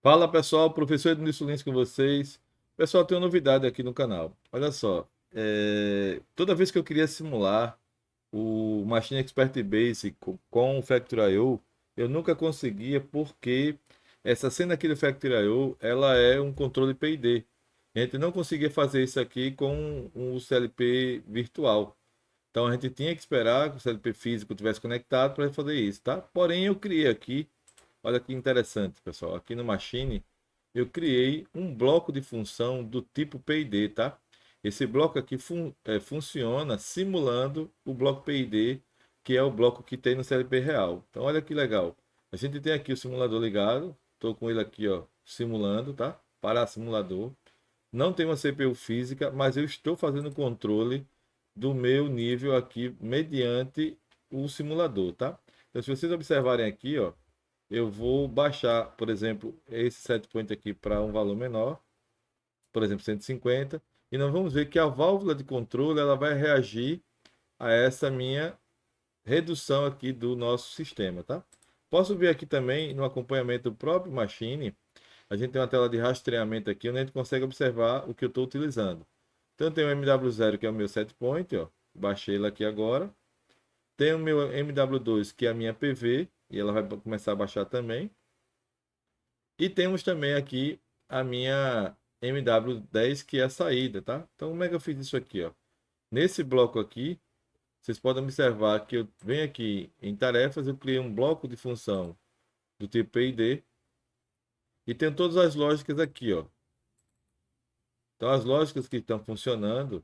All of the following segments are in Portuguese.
Fala pessoal, professor Edmilson Lins com vocês. Pessoal, tem uma novidade aqui no canal. Olha só, toda vez que eu queria simular o Machine Expert Basic com o Factor.io, eu nunca conseguia porque essa cena aqui do Factor.io, ela é um controle PID. A gente não conseguia fazer isso aqui com o CLP virtual. Então a gente tinha que esperar que o CLP físico tivesse conectado para fazer isso, tá? Porém, eu criei aqui, olha que interessante, pessoal, aqui no Machine, eu criei um bloco de função do tipo PID, tá? Esse bloco aqui funciona simulando o bloco PID, que é o bloco que tem no CLP real. Então, olha que legal. A gente tem aqui o simulador ligado, estou com ele aqui, ó, simulando, tá? Para simulador. Não tem uma CPU física, mas eu estou fazendo controle do meu nível aqui mediante o simulador, tá? Então, se vocês observarem aqui, ó, eu vou baixar, por exemplo, esse setpoint aqui para um valor menor, por exemplo, 150, e nós vamos ver que a válvula de controle ela vai reagir a essa minha redução aqui do nosso sistema, tá? Posso ver aqui também no acompanhamento do próprio Machine, a gente tem uma tela de rastreamento aqui, onde a gente consegue observar o que eu estou utilizando. Então, eu tenho o MW0, que é o meu setpoint, ó, baixei ele aqui agora. Tem o meu MW2, que é a minha PV, e ela vai começar a baixar também. E temos também aqui a minha MW10, que é a saída, tá? Então, como é que eu fiz isso aqui, ó? Nesse bloco aqui, vocês podem observar que eu venho aqui em tarefas, eu criei um bloco de função do tipo PID e tenho todas as lógicas aqui, ó. Então, as lógicas que estão funcionando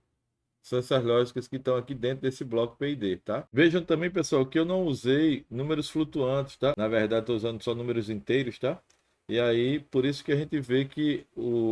são essas lógicas que estão aqui dentro desse bloco PID, tá? Vejam também, pessoal, que eu não usei números flutuantes, tá? Na verdade, estou usando só números inteiros, tá? E aí, por isso que a gente vê que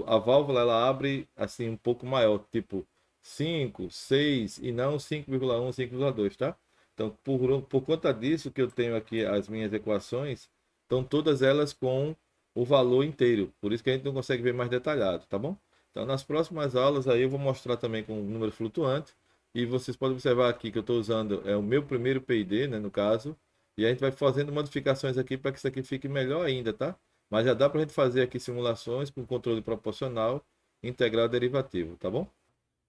a válvula ela abre assim um pouco maior, tipo 5, 6 e não 5,1, 5,2, tá? Então, por conta disso que eu tenho aqui as minhas equações, estão todas elas com o valor inteiro. Por isso que a gente não consegue ver mais detalhado, tá bom? Então, nas próximas aulas aí eu vou mostrar também com o número flutuante. E vocês podem observar aqui que eu estou usando o meu primeiro PID, né, no caso. E a gente vai fazendo modificações aqui para que isso aqui fique melhor ainda, tá? Mas já dá para a gente fazer aqui simulações com controle proporcional, integral derivativo, tá bom?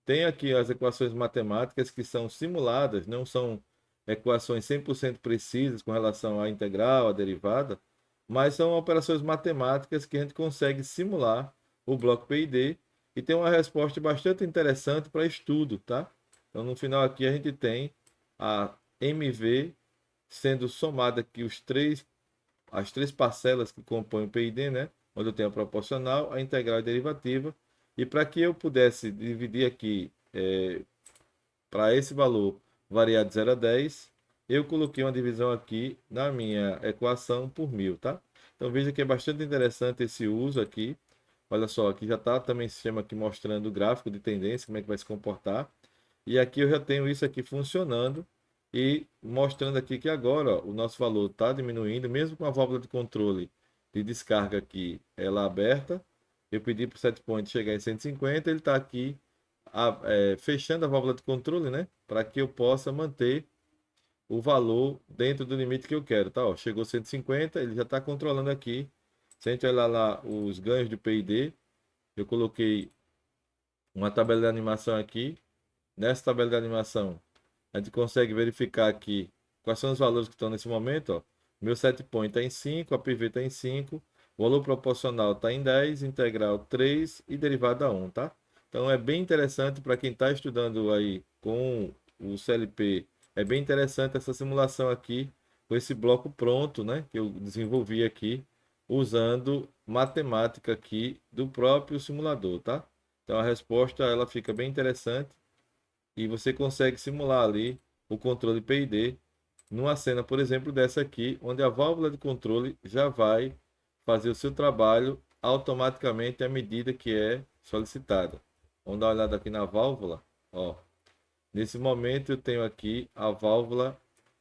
Tem aqui as equações matemáticas que são simuladas, não são equações 100% precisas com relação à integral, à derivada, mas são operações matemáticas que a gente consegue simular o bloco PID e tem uma resposta bastante interessante para estudo, tá? Então, no final aqui a gente tem a MV sendo somada aqui as três parcelas que compõem o PID, né? Onde eu tenho a proporcional, a integral e a derivativa. E para que eu pudesse dividir aqui para esse valor variar de 0 a 10, eu coloquei uma divisão aqui na minha equação por 1000, tá? Então veja que é bastante interessante esse uso aqui. Olha só, aqui já está também o sistema aqui mostrando o gráfico de tendência, como é que vai se comportar. E aqui eu já tenho isso aqui funcionando e mostrando aqui que agora ó, o nosso valor está diminuindo, mesmo com a válvula de controle de descarga aqui, ela aberta. Eu pedi para o setpoint chegar em 150, ele está aqui fechando a válvula de controle, né? Para que eu possa manter o valor dentro do limite que eu quero, tá? Ó, chegou 150, ele já está controlando aqui. Se a gente olhar lá os ganhos de PID, eu coloquei uma tabela de animação aqui. Nessa tabela de animação, a gente consegue verificar aqui quais são os valores que estão nesse momento, ó. Meu setpoint está em 5, a PV está em 5, o valor proporcional está em 10, integral 3 e derivada 1, tá? Então é bem interessante para quem está estudando aí com o CLP, é bem interessante essa simulação aqui com esse bloco pronto, né, que eu desenvolvi aqui usando matemática aqui do próprio simulador, tá? Então a resposta ela fica bem interessante e você consegue simular ali o controle PID numa cena, por exemplo, dessa aqui, onde a válvula de controle já vai fazer o seu trabalho automaticamente à medida que é solicitada. Vamos dar uma olhada aqui na válvula, ó. Nesse momento eu tenho aqui a válvula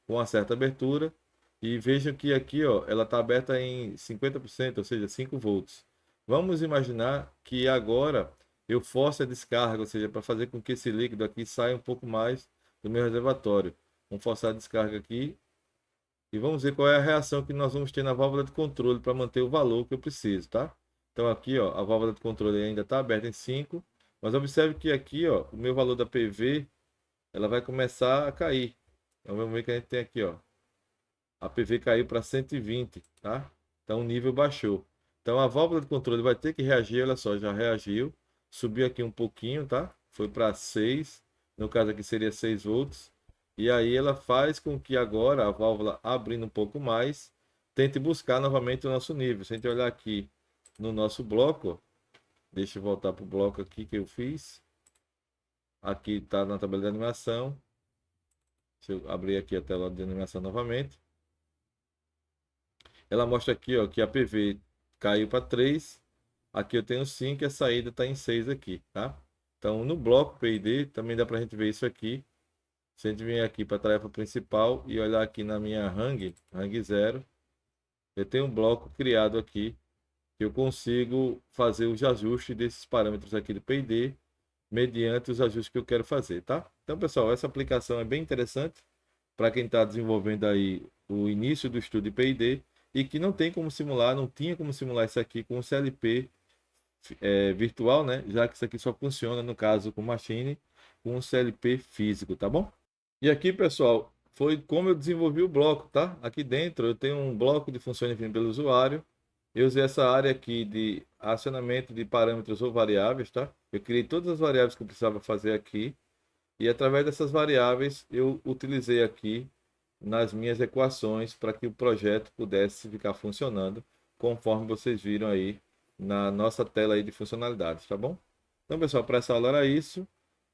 com uma certa abertura e vejam que aqui, ó, ela está aberta em 50%, ou seja, 5 volts. Vamos imaginar que agora eu forço a descarga, ou seja, para fazer com que esse líquido aqui saia um pouco mais do meu reservatório. Vamos forçar a descarga aqui e vamos ver qual é a reação que nós vamos ter na válvula de controle para manter o valor que eu preciso, tá? Então aqui, ó, a válvula de controle ainda está aberta em 5, mas observe que aqui, ó, o meu valor da PV, ela vai começar a cair. Então vamos ver que a gente tem aqui, ó, a PV caiu para 120, tá? Então o nível baixou. Então a válvula de controle vai ter que reagir, olha só, já reagiu, subiu aqui um pouquinho, tá? Foi para 6, no caso aqui seria 6 volts. E aí ela faz com que agora a válvula abrindo um pouco mais, tente buscar novamente o nosso nível. Se a gente olhar aqui no nosso bloco, deixa eu voltar para o bloco aqui que eu fiz. Aqui está na tabela de animação. Deixa eu abrir aqui a tela de animação novamente. Ela mostra aqui, ó, que a PV caiu para 3. Aqui eu tenho 5 e a saída está em 6 aqui, tá? Então no bloco PID também dá para a gente ver isso aqui. Se a gente vier aqui para a tarefa principal e olhar aqui na minha Hang 0, eu tenho um bloco criado aqui que eu consigo fazer os ajustes desses parâmetros aqui do PID mediante os ajustes que eu quero fazer, tá? Então, pessoal, essa aplicação é bem interessante para quem está desenvolvendo aí o início do estudo de PID e que não tem como simular, não tinha como simular isso aqui com o CLP virtual, né? Já que isso aqui só funciona, no caso, com Machine, com o CLP físico, tá bom? E aqui, pessoal, foi como eu desenvolvi o bloco, tá? Aqui dentro eu tenho um bloco de funções definidas pelo usuário. Eu usei essa área aqui de acionamento de parâmetros ou variáveis, tá? Eu criei todas as variáveis que eu precisava fazer aqui. E através dessas variáveis eu utilizei aqui nas minhas equações para que o projeto pudesse ficar funcionando conforme vocês viram aí na nossa tela aí de funcionalidades, tá bom? Então, pessoal, para essa aula era isso.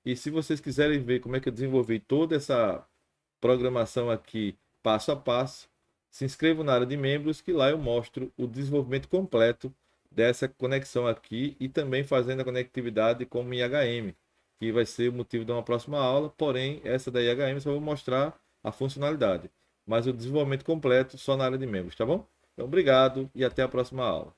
E se vocês quiserem ver como é que eu desenvolvi toda essa programação aqui passo a passo, se inscrevam na área de membros que lá eu mostro o desenvolvimento completo dessa conexão aqui e também fazendo a conectividade com o IHM, que vai ser o motivo de uma próxima aula, porém essa da IHM só vou mostrar a funcionalidade, mas o desenvolvimento completo só na área de membros, tá bom? Então obrigado e até a próxima aula.